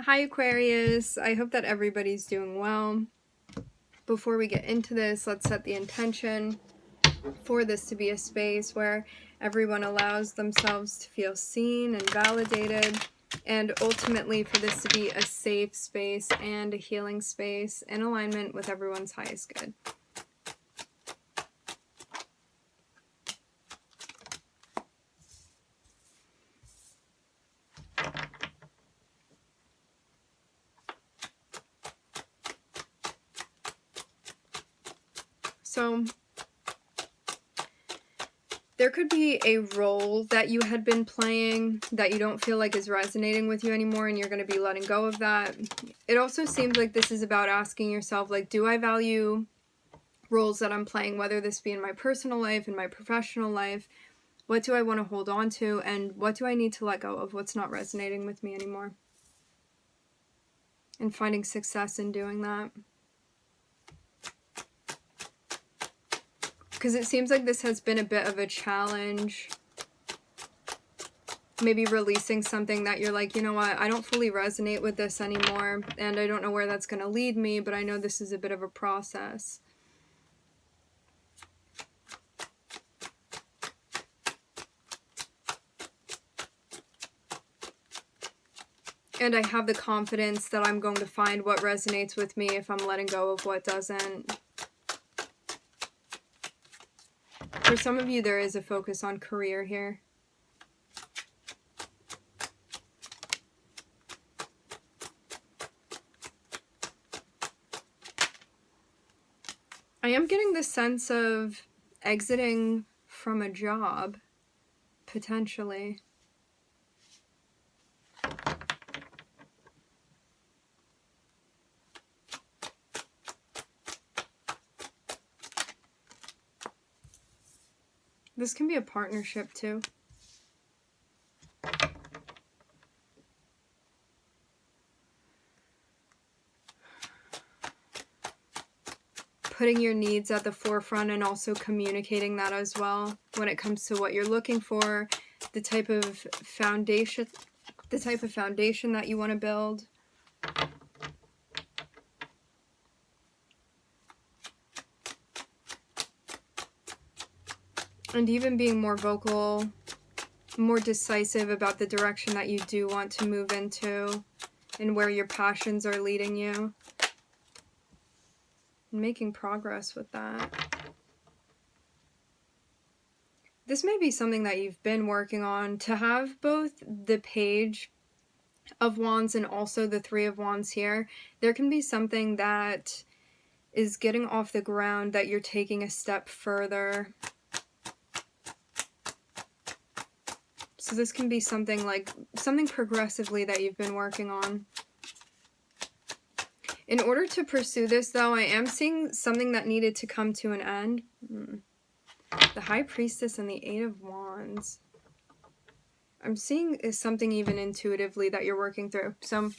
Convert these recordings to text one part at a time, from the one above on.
Hi Aquarius, I hope that everybody's doing well. Before we get into this, let's set the intention for this to be a space where everyone allows themselves to feel seen and validated, and ultimately for this to be a safe space and a healing space in alignment with everyone's highest good. So there could be a role that you had been playing that you don't feel like is resonating with you anymore, and you're going to be letting go of that. It also seems like this is about asking yourself, like, do I value roles that I'm playing, whether this be in my personal life, in my professional life? What do I want to hold on to, and what do I need to let go of what's not resonating with me anymore? And finding success in doing that. Because it seems like this has been a bit of a challenge. Maybe releasing something that you're like, you know what, I don't fully resonate with this anymore, and I don't know where that's going to lead me, but I know this is a bit of a process. And I have the confidence that I'm going to find what resonates with me if I'm letting go of what doesn't. For some of you, there is a focus on career here. I am getting the sense of exiting from a job, potentially. This can be a partnership too. Putting your needs at the forefront and also communicating that as well when it comes to what you're looking for, the type of foundation that you want to build. And even being more vocal, more decisive about the direction that you do want to move into and where your passions are leading you. And making progress with that. This may be something that you've been working on, to have both the Page of Wands and also the Three of Wands here. There can be something that is getting off the ground, that you're taking a step further. So this can be something like something progressively that you've been working on. In order to pursue this, though, I am seeing something that needed to come to an end. The High Priestess and the Eight of Wands. I'm seeing is something even intuitively that you're working through. So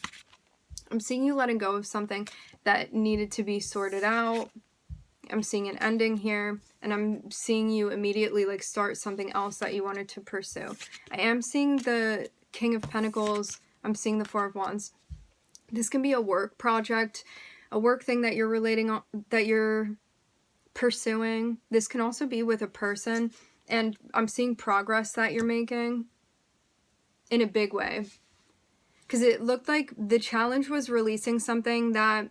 I'm seeing you letting go of something that needed to be sorted out. I'm seeing an ending here, and I'm seeing you immediately like start something else that you wanted to pursue. I am seeing the King of Pentacles. I'm seeing the Four of Wands. This can be a work project, a work thing that you're relating on, that you're pursuing. This can also be with a person, and I'm seeing progress that you're making in a big way. Because it looked like the challenge was releasing something that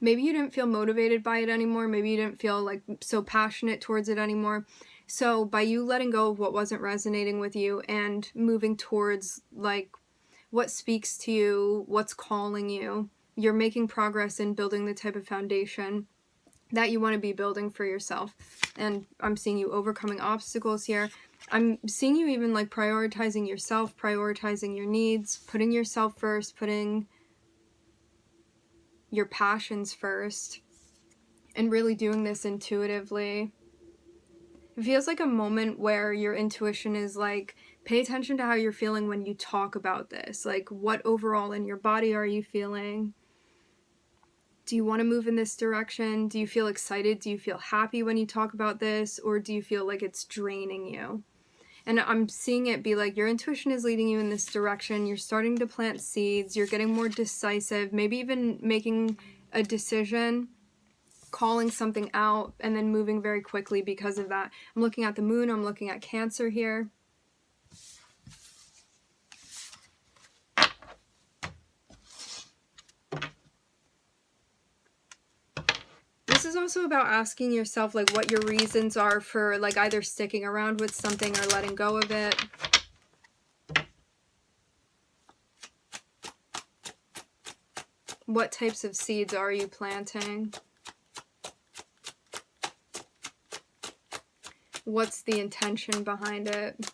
maybe you didn't feel motivated by it anymore. Maybe you didn't feel like so passionate towards it anymore. So by you letting go of what wasn't resonating with you and moving towards like what speaks to you, what's calling you, you're making progress in building the type of foundation that you want to be building for yourself. And I'm seeing you overcoming obstacles here. I'm seeing you even like prioritizing yourself, prioritizing your needs, putting yourself first, putting your passions first, and really doing this intuitively. It feels like a moment where your intuition is like, pay attention to how you're feeling when you talk about this. Like, what overall in your body are you feeling? Do you want to move in this direction? Do you feel excited? Do you feel happy when you talk about this? Or do you feel like it's draining you? And I'm seeing it be like your intuition is leading you in this direction. You're starting to plant seeds. You're getting more decisive, maybe even making a decision, calling something out, and then moving very quickly because of that. I'm looking at the moon. I'm looking at Cancer here. This is also about asking yourself like what your reasons are for like either sticking around with something or letting go of it. What types of seeds are you planting? What's the intention behind it?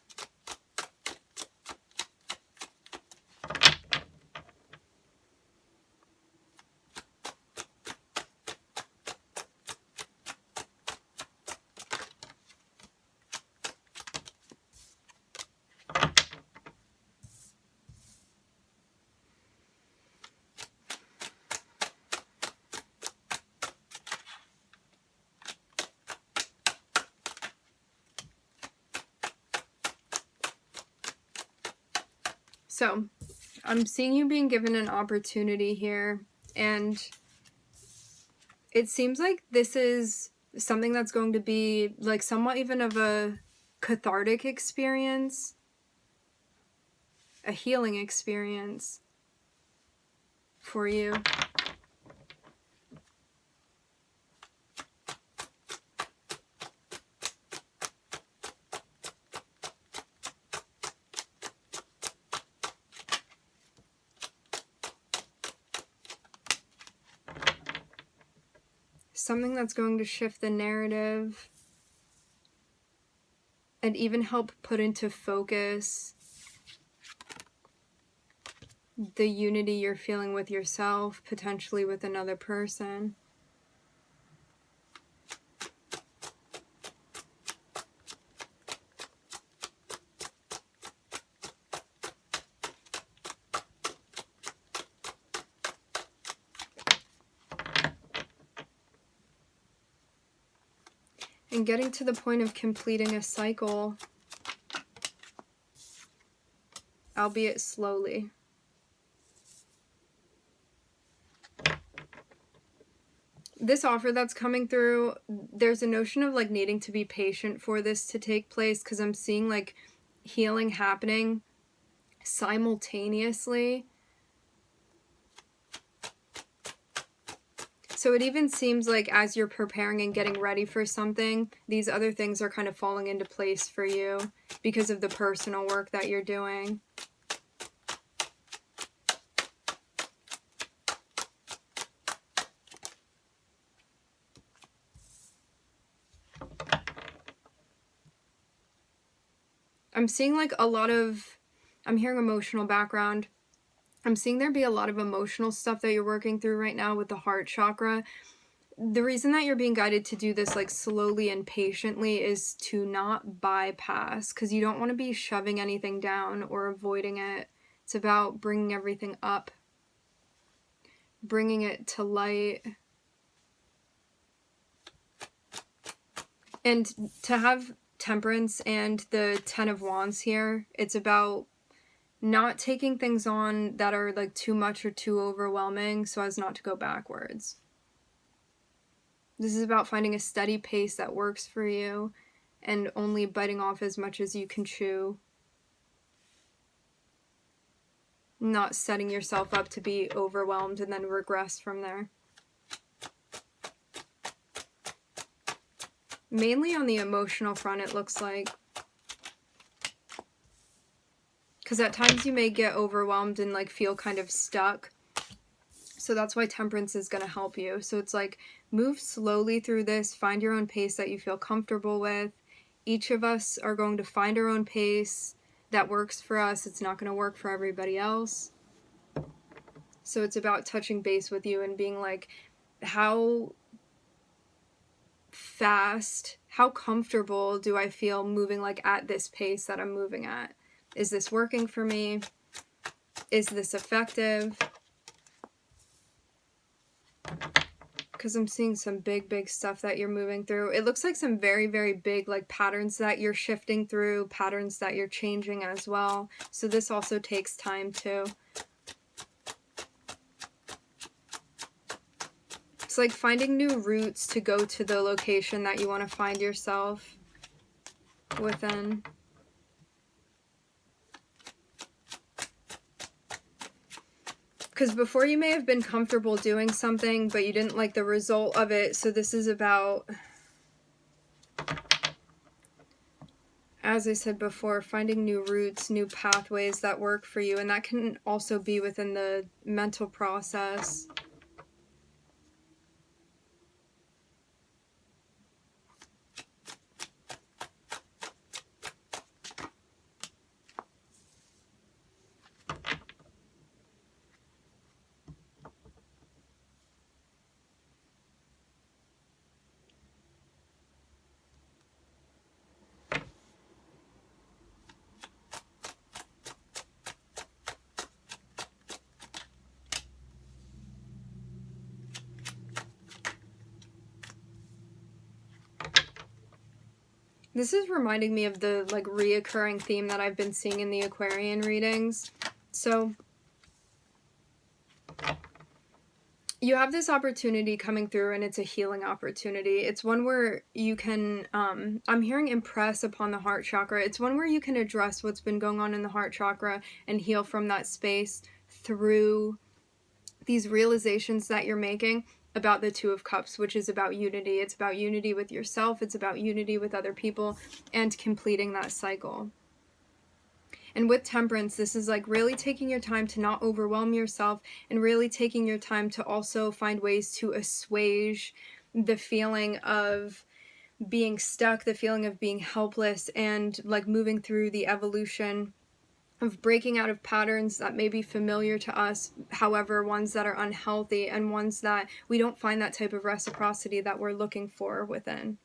So, I'm seeing you being given an opportunity here, and it seems like this is something that's going to be like somewhat even of a cathartic experience, a healing experience for you. Something that's going to shift the narrative and even help put into focus the unity you're feeling with yourself, potentially with another person. And getting to the point of completing a cycle, albeit slowly. This offer that's coming through, there's a notion of like needing to be patient for this to take place, because I'm seeing like healing happening simultaneously. So it even seems like as you're preparing and getting ready for something, these other things are kind of falling into place for you because of the personal work that you're doing. I'm seeing like a lot of, I'm hearing emotional background. I'm seeing there be a lot of emotional stuff that you're working through right now with the heart chakra. The reason that you're being guided to do this like slowly and patiently is to not bypass, because you don't want to be shoving anything down or avoiding it. It's about bringing everything up, bringing it to light. And to have Temperance and the Ten of Wands here, it's about not taking things on that are like too much or too overwhelming so as not to go backwards. This is about finding a steady pace that works for you and only biting off as much as you can chew. Not setting yourself up to be overwhelmed and then regress from there. Mainly on the emotional front, it looks like. Because at times you may get overwhelmed and like feel kind of stuck. So that's why Temperance is going to help you. So it's like, move slowly through this, find your own pace that you feel comfortable with. Each of us are going to find our own pace that works for us. It's not going to work for everybody else. So it's about touching base with you and being like, how fast, how comfortable do I feel moving like at this pace that I'm moving at? Is this working for me? Is this effective? because I'm seeing some big stuff that you're moving through. It looks like some very big like patterns that you're shifting through, patterns that you're changing as well. So this also takes time too. It's like finding new routes to go to the location that you want to find yourself within. Because before you may have been comfortable doing something, but you didn't like the result of it. So this is about, as I said before, finding new routes, new pathways that work for you. And that can also be within the mental process. This is reminding me of the like reoccurring theme that I've been seeing in the Aquarian readings. So you have this opportunity coming through, and it's a healing opportunity. It's one where you can, I'm hearing impress upon the heart chakra. It's one where you can address what's been going on in the heart chakra and heal from that space through these realizations that you're making about the Two of Cups, which is about unity. It's about unity with yourself. It's about unity with other people and completing that cycle. And with Temperance, this is like really taking your time to not overwhelm yourself, and really taking your time to also find ways to assuage the feeling of being stuck, the feeling of being helpless, and like moving through the evolution of breaking out of patterns that may be familiar to us, however, ones that are unhealthy and ones that we don't find that type of reciprocity that we're looking for within.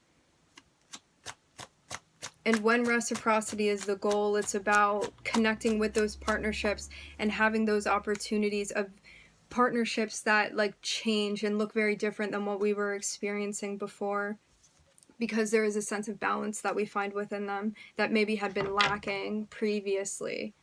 And when reciprocity is the goal, it's about connecting with those partnerships and having those opportunities of partnerships that like change and look very different than what we were experiencing before, because there is a sense of balance that we find within them that maybe had been lacking previously.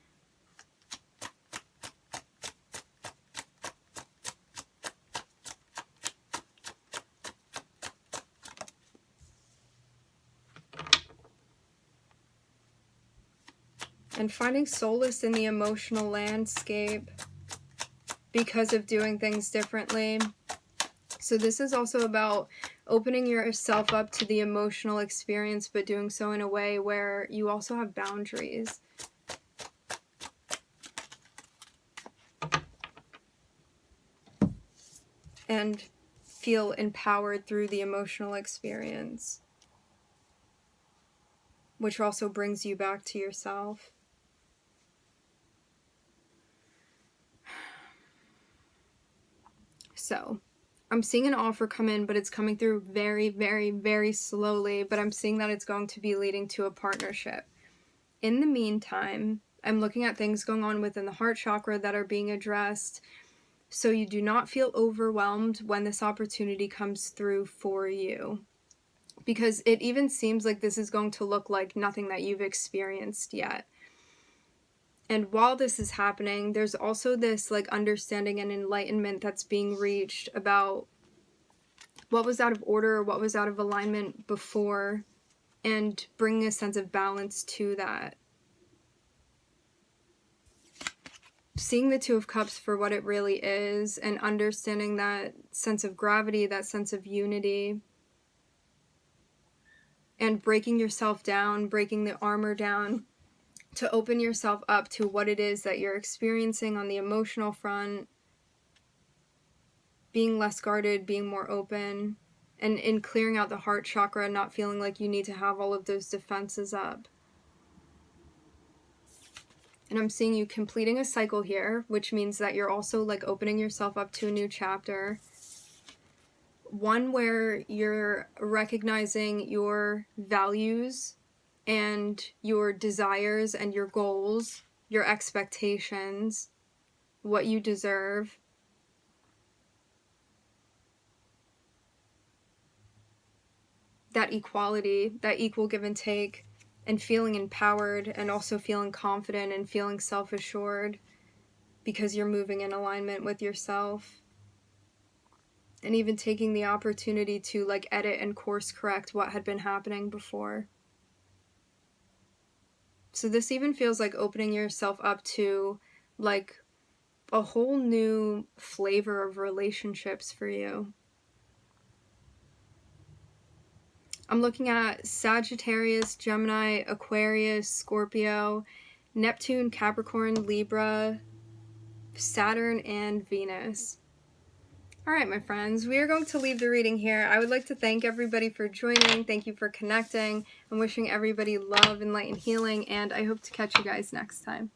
And finding solace in the emotional landscape because of doing things differently. So this is also about opening yourself up to the emotional experience, but doing so in a way where you also have boundaries. And feel empowered through the emotional experience, which also brings you back to yourself. So I'm seeing an offer come in, but it's coming through very slowly, but I'm seeing that it's going to be leading to a partnership. In the meantime, I'm looking at things going on within the heart chakra that are being addressed, so you do not feel overwhelmed when this opportunity comes through for you, because it even seems like this is going to look like nothing that you've experienced yet. And while this is happening, there's also this like understanding and enlightenment that's being reached about what was out of order, what was out of alignment before, and bringing a sense of balance to that. Seeing the Two of Cups for what it really is, and understanding that sense of gravity, that sense of unity, and breaking yourself down, breaking the armor down, to open yourself up to what it is that you're experiencing on the emotional front, being less guarded, being more open, and in clearing out the heart chakra, not feeling like you need to have all of those defenses up. And I'm seeing you completing a cycle here, which means that you're also like opening yourself up to a new chapter. One where you're recognizing your values and your desires and your goals, your expectations, what you deserve. that equality, that equal give and take, and feeling empowered, and also feeling confident and feeling self-assured because you're moving in alignment with yourself. And even taking the opportunity to like edit and course correct what had been happening before. So this even feels like opening yourself up to like a whole new flavor of relationships for you. I'm looking at Sagittarius, Gemini, Aquarius, Scorpio, Neptune, Capricorn, Libra, Saturn, and Venus. All right, my friends, we are going to leave the reading here. I would like to thank everybody for joining. Thank you for connecting. I'm wishing everybody love and light and healing, and I hope to catch you guys next time.